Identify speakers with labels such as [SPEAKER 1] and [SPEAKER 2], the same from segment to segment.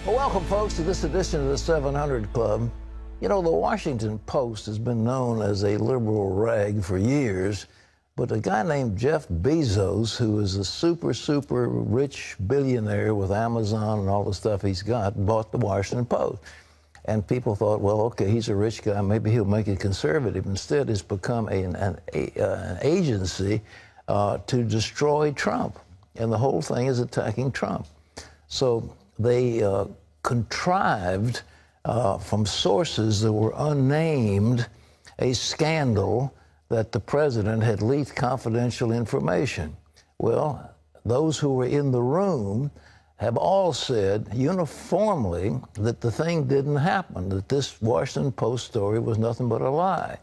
[SPEAKER 1] Well, welcome, folks, to this edition of the 700 Club. You know, the Washington Post has been known as a liberal rag for years, but a guy named Jeff Bezos, who is a super rich billionaire with Amazon and all the stuff he's got, bought the Washington Post. And people thought, well, okay, he's a rich guy, maybe he'll make it conservative. Instead, it's become an agency to destroy Trump. And the whole thing is attacking Trump. So they contrived from sources that were unnamed a scandal that the president had leaked confidential information. Well, those who were in the room have all said uniformly that the thing didn't happen, that this Washington Post story was nothing but a lie.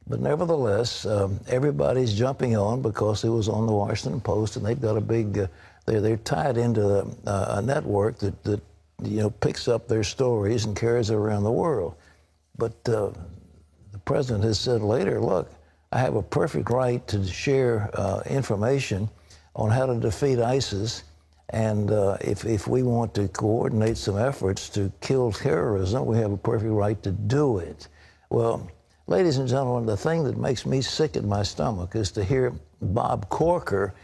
[SPEAKER 1] But nevertheless, everybody's jumping on because it was on the Washington Post, and they've got a big, they're tied into a network that you know, picks up their stories and carries it around the world. But the president has said later, look, I have a perfect right to share information on how to defeat ISIS. And if we want to coordinate some efforts to kill terrorism, we have a perfect right to do it. Well, ladies and gentlemen, the thing that makes me sick in my stomach is to hear Bob Corker,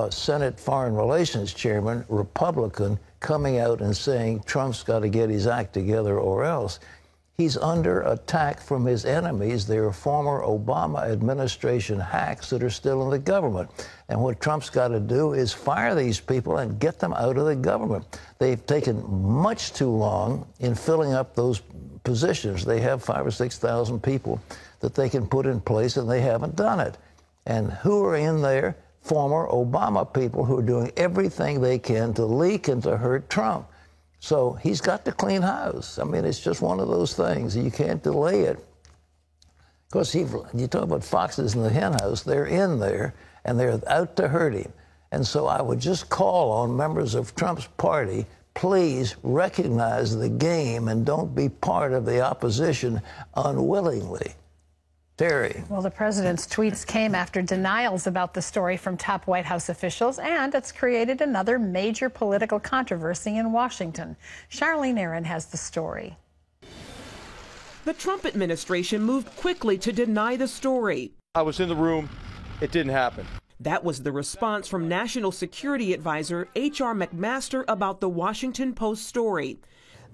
[SPEAKER 1] Senate Foreign Relations Chairman, Republican, coming out and saying Trump's got to get his act together or else. He's under attack from his enemies. They are former Obama administration hacks that are still in the government. And what Trump's got to do is fire these people and get them out of the government. They've taken much too long in filling up those positions. They have 5,000 or 6,000 people that they can put in place, and they haven't done it. And who are in there? Former Obama people who are doing everything they can to leak and to hurt Trump. So he's got to clean house. I mean, it's just one of those things. You can't delay it. Because you talk about foxes in the hen house, they're in there, and they're out to hurt him. And so I would just call on members of Trump's party, please recognize the game and don't be part of the opposition unwillingly. Terry.
[SPEAKER 2] Well, the president's tweets came after denials about the story from top White House officials, and it's created another major political controversy in Washington. Charlene Aaron has the story.
[SPEAKER 3] The Trump administration moved quickly to deny the story.
[SPEAKER 4] I was in the room. It didn't happen.
[SPEAKER 3] That was the response from National Security Advisor H.R. McMaster about the Washington Post story.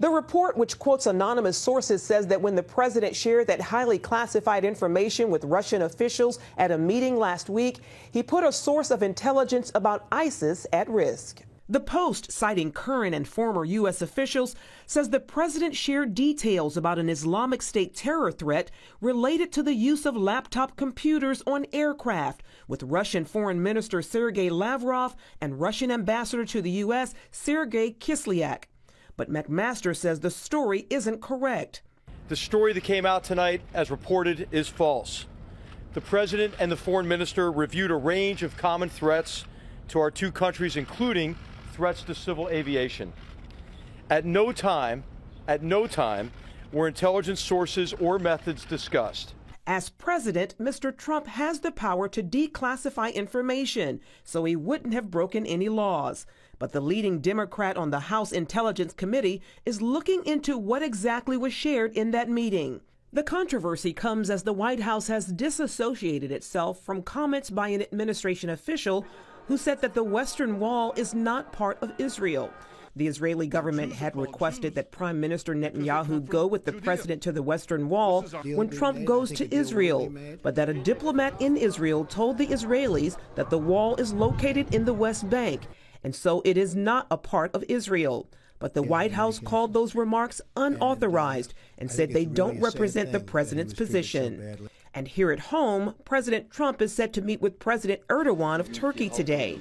[SPEAKER 3] The report, which quotes anonymous sources, says that when the president shared that highly classified information with Russian officials at a meeting last week, he put a source of intelligence about ISIS at risk. The Post, citing current and former U.S. officials, says the president shared details about an Islamic State terror threat related to the use of laptop computers on aircraft with Russian Foreign Minister Sergei Lavrov and Russian Ambassador to the U.S. Sergei Kislyak. But McMaster says the story isn't correct.
[SPEAKER 4] The story that came out tonight, as reported, is false. The president and the foreign minister reviewed a range of common threats to our two countries, including threats to civil aviation. At no time were intelligence sources or methods discussed.
[SPEAKER 3] As president, Mr. Trump has the power to declassify information, so he wouldn't have broken any laws. But the leading Democrat on the House Intelligence Committee is looking into what exactly was shared in that meeting. The controversy comes as the White House has disassociated itself from comments by an administration official who said that the Western Wall is not part of Israel. The Israeli government had requested that Prime Minister Netanyahu go with the president to the Western Wall when Trump goes to Israel, but that a diplomat in Israel told the Israelis that the wall is located in the West Bank, and so it is not a part of Israel. But the White House called those remarks unauthorized and said they don't represent the president's position. And here at home, President Trump is set to meet with President Erdogan of Turkey today.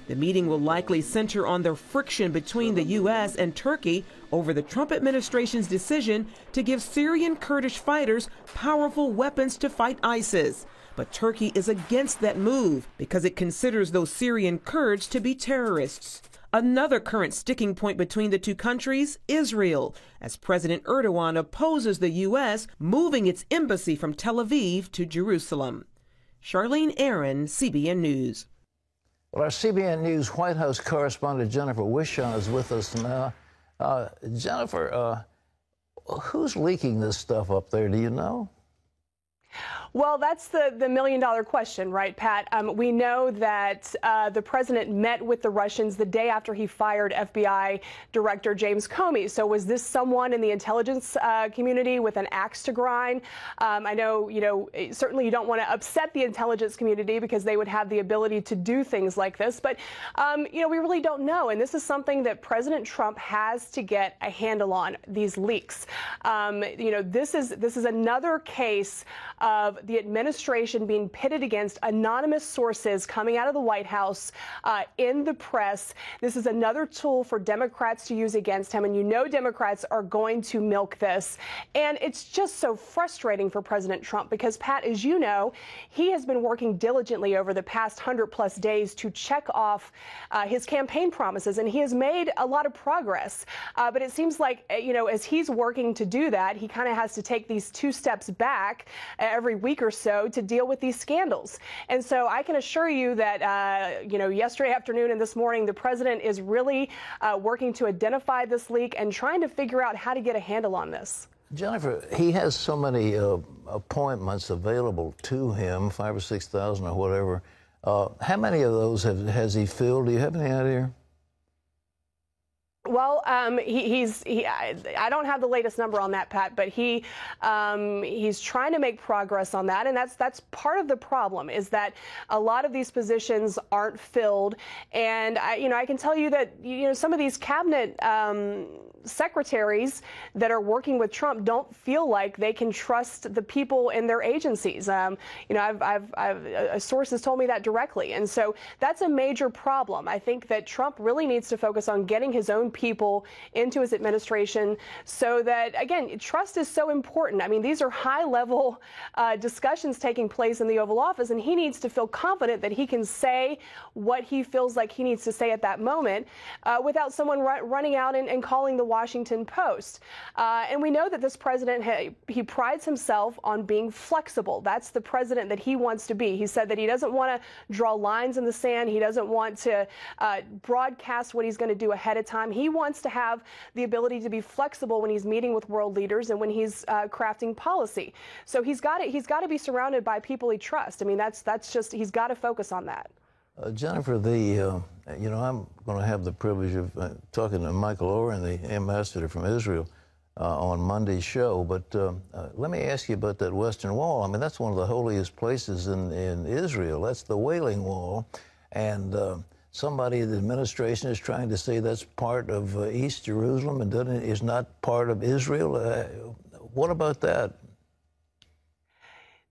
[SPEAKER 3] The meeting will likely center on the friction between the U.S. and Turkey over the Trump administration's decision to give Syrian Kurdish fighters powerful weapons to fight ISIS. But Turkey is against that move because it considers those Syrian Kurds to be terrorists. Another current sticking point between the two countries, Israel, as President Erdogan opposes the U.S. moving its embassy from Tel Aviv to Jerusalem. Charlene Aaron, CBN News.
[SPEAKER 1] Well, our CBN News White House correspondent Jennifer Wishon is with us now. Jennifer, who's leaking this stuff up there? Do you know?
[SPEAKER 5] Well, that's the million-dollar question, right, Pat? We know that the president met with the Russians the day after he fired FBI Director James Comey. So was this someone in the intelligence community with an axe to grind? I know, certainly you don't want to upset the intelligence community because they would have the ability to do things like this. But, we really don't know. And this is something that President Trump has to get a handle on, these leaks. This is another case of the administration being pitted against anonymous sources coming out of the White House in the press. This is another tool for Democrats to use against him. And Democrats are going to milk this. And it's just so frustrating for President Trump because, Pat, as you know, he has been working diligently over the past 100+ days to check off his campaign promises. And he has made a lot of progress. But it seems like, as he's working to do that, he kind of has to take these 2 steps back every week or so to deal with these scandals. And so I can assure you that, yesterday afternoon and this morning, the president is really working to identify this leak and trying to figure out how to get a handle on this.
[SPEAKER 1] Jennifer, he has so many appointments available to him, 5,000 or 6,000 or whatever. How many of those has he filled? Do you have any idea?
[SPEAKER 5] Well, I don't have the latest number on that, Pat, but he's trying to make progress on that, and that's part of the problem is that a lot of these positions aren't filled, and I can tell you that some of these cabinet secretaries that are working with Trump don't feel like they can trust the people in their agencies. Sources told me that directly, and so that's a major problem. I think that Trump really needs to focus on getting his own people into his administration so that, again, trust is so important. I mean, these are high-level discussions taking place in the Oval Office, and he needs to feel confident that he can say what he feels like he needs to say at that moment without someone running out and calling the Washington Post. And we know that this president, he prides himself on being flexible. That's the president that he wants to be. He said that he doesn't want to draw lines in the sand. He doesn't want to broadcast what he's going to do ahead of time. He wants to have the ability to be flexible when he's meeting with world leaders and when he's crafting policy. So he's got to be surrounded by people he trusts. I mean, that's just, he's got to focus on that.
[SPEAKER 1] Jennifer, I'm going to have the privilege of talking to Michael Oren, the ambassador from Israel, on Monday's show. But let me ask you about that Western Wall. I mean, that's one of the holiest places in Israel. That's the Wailing Wall. And somebody in the administration is trying to say that's part of East Jerusalem and is not part of Israel. What about that?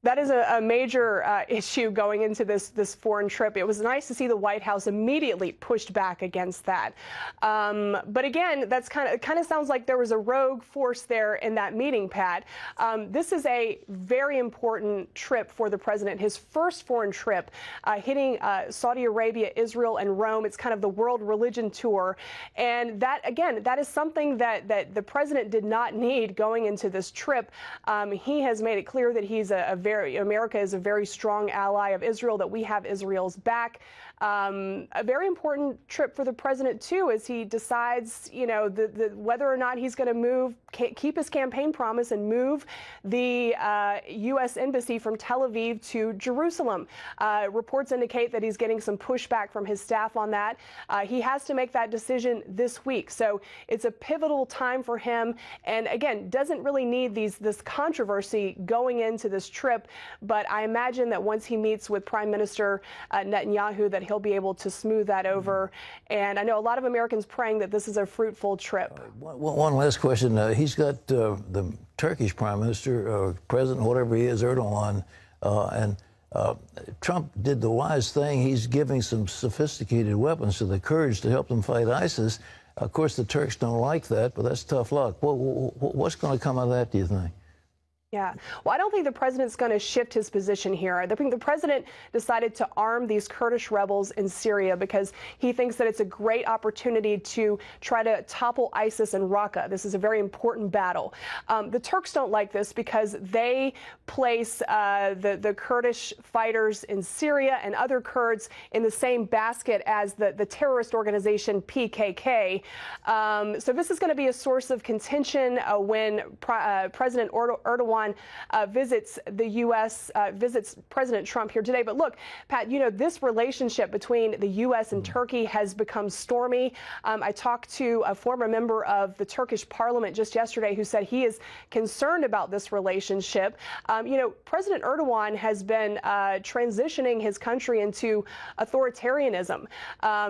[SPEAKER 5] That is a major issue going into this foreign trip. It was nice to see the White House immediately pushed back against that. But again, that's kind of sounds like there was a rogue force there in that meeting, Pat. This is a very important trip for the president. His first foreign trip, hitting Saudi Arabia, Israel, and Rome. It's kind of the world religion tour. And that, again, that is something that the president did not need going into this trip. He has made it clear that he's America is a very strong ally of Israel, that we have Israel's back. A very important trip for the president, too, as he decides, whether or not he's going to keep his campaign promise and move the U.S. embassy from Tel Aviv to Jerusalem. Reports indicate that he's getting some pushback from his staff on that. He has to make that decision this week. So it's a pivotal time for him. And again, doesn't really need this controversy going into this trip. But I imagine that once he meets with Prime Minister Netanyahu, that he'll be able to smooth that over. And I know a lot of Americans praying that this is a fruitful trip.
[SPEAKER 1] One last question. He's got the Turkish Prime Minister or President, whatever he is, Erdogan, and Trump did the wise thing. He's giving some sophisticated weapons to the Kurds to help them fight ISIS. Of course, the Turks don't like that, but that's tough luck. What's going to come out of that, do you think?
[SPEAKER 5] Yeah. Well, I don't think the president's going to shift his position here. I think the president decided to arm these Kurdish rebels in Syria because he thinks that it's a great opportunity to try to topple ISIS in Raqqa. This is a very important battle. The Turks don't like this because they place the Kurdish fighters in Syria and other Kurds in the same basket as the terrorist organization PKK. So this is going to be a source of contention when President Erdogan visits the U.S., visits President Trump here today. But look, Pat, you know, this relationship between the U.S. and Turkey has become stormy. I talked to a former member of the Turkish parliament just yesterday who said he is concerned about this relationship. You know, President Erdogan has been transitioning his country into authoritarianism.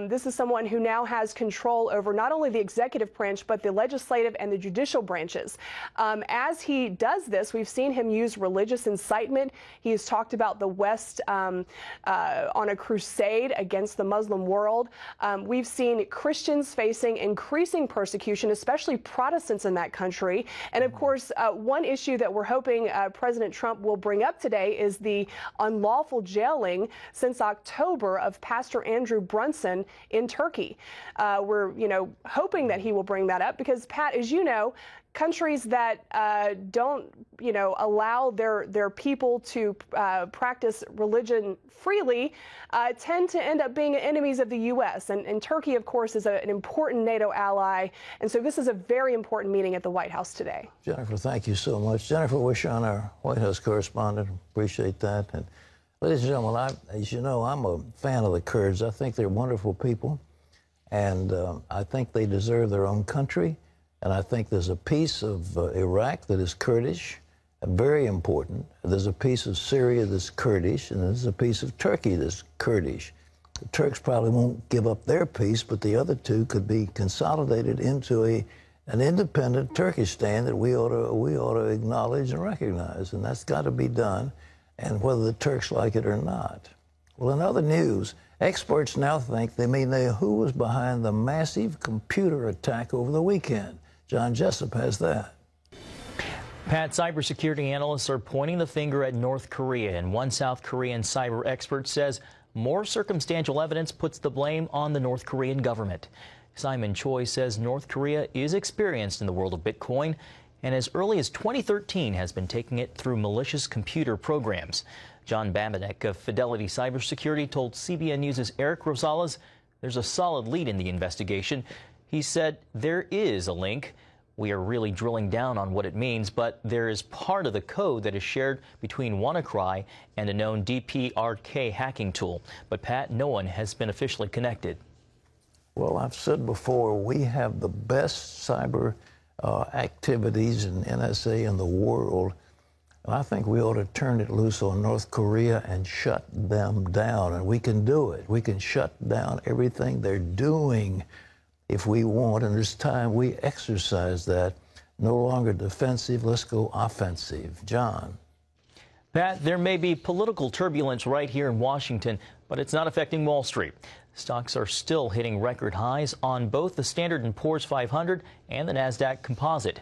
[SPEAKER 5] This is someone who now has control over not only the executive branch, but the legislative and the judicial branches. As he does this, we've seen him use religious incitement. He has talked about the West on a crusade against the Muslim world. We've seen Christians facing increasing persecution, especially Protestants in that country. And of course, one issue that we're hoping President Trump will bring up today is the unlawful jailing since October of Pastor Andrew Brunson in Turkey. We're, you know, hoping that he will bring that up because, Pat, as you know, countries that don't, you know, allow their people to practice religion freely tend to end up being enemies of the U.S. And Turkey, of course, is an important NATO ally. And so this is a very important meeting at the White House today.
[SPEAKER 1] Jennifer, thank you so much. Jennifer Wishon, our White House correspondent, appreciate that. And ladies and gentlemen, as you know, I'm a fan of the Kurds. I think they're wonderful people, and I think they deserve their own country. And I think there's a piece of Iraq that is Kurdish, very important. There's a piece of Syria that's Kurdish, and there's a piece of Turkey that's Kurdish. The Turks probably won't give up their piece, but the other two could be consolidated into an independent Turkestan that we ought to acknowledge and recognize, and that's got to be done, and whether the Turks like it or not. Well, in other news, experts now think they may know who was behind the massive computer attack over the weekend. John Jessup has that.
[SPEAKER 6] Pat, cybersecurity analysts are pointing the finger at North Korea, and one South Korean cyber expert says more circumstantial evidence puts the blame on the North Korean government. Simon Choi says North Korea is experienced in the world of Bitcoin, and as early as 2013 has been taking it through malicious computer programs. John Babinek of Fidelity Cybersecurity told CBN News' Eric Rosales there's a solid lead in the investigation. He said there is a link. We are really drilling down on what it means, but there is part of the code that is shared between WannaCry and a known DPRK hacking tool. But, Pat, no one has been officially connected.
[SPEAKER 1] Well, I've said before, we have the best cyber activities in NSA in the world. And I think we ought to turn it loose on North Korea and shut them down. And we can do it. We can shut down everything they're doing if we want, and it's time we exercise that. No longer defensive, let's go offensive. John.
[SPEAKER 6] Pat, there may be political turbulence right here in Washington, but it's not affecting Wall Street. Stocks are still hitting record highs on both the Standard & Poor's 500 and the NASDAQ Composite.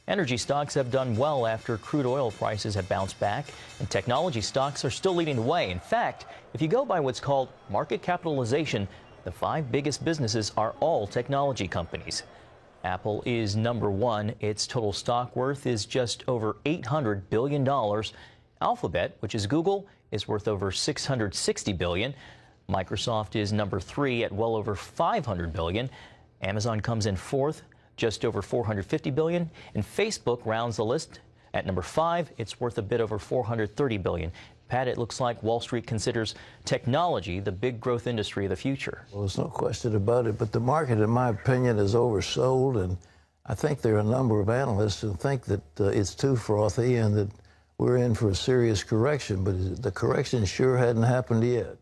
[SPEAKER 6] Energy stocks have done well after crude oil prices have bounced back, and technology stocks are still leading the way. In fact, if you go by what's called market capitalization, the 5 biggest businesses are all technology companies. Apple is number 1. Its total stock worth is just over $800 billion. Alphabet, which is Google, is worth over $660 billion. Microsoft is number 3 at well over $500 billion. Amazon comes in 4th, just over $450 billion. And Facebook rounds the list at number 5. It's worth a bit over $430 billion. Pat, it looks like Wall Street considers technology the big growth industry of the future.
[SPEAKER 1] Well, there's no question about it, but the market, in my opinion, is oversold, and I think there are a number of analysts who think that it's too frothy and that we're in for a serious correction, but the correction sure hadn't happened yet.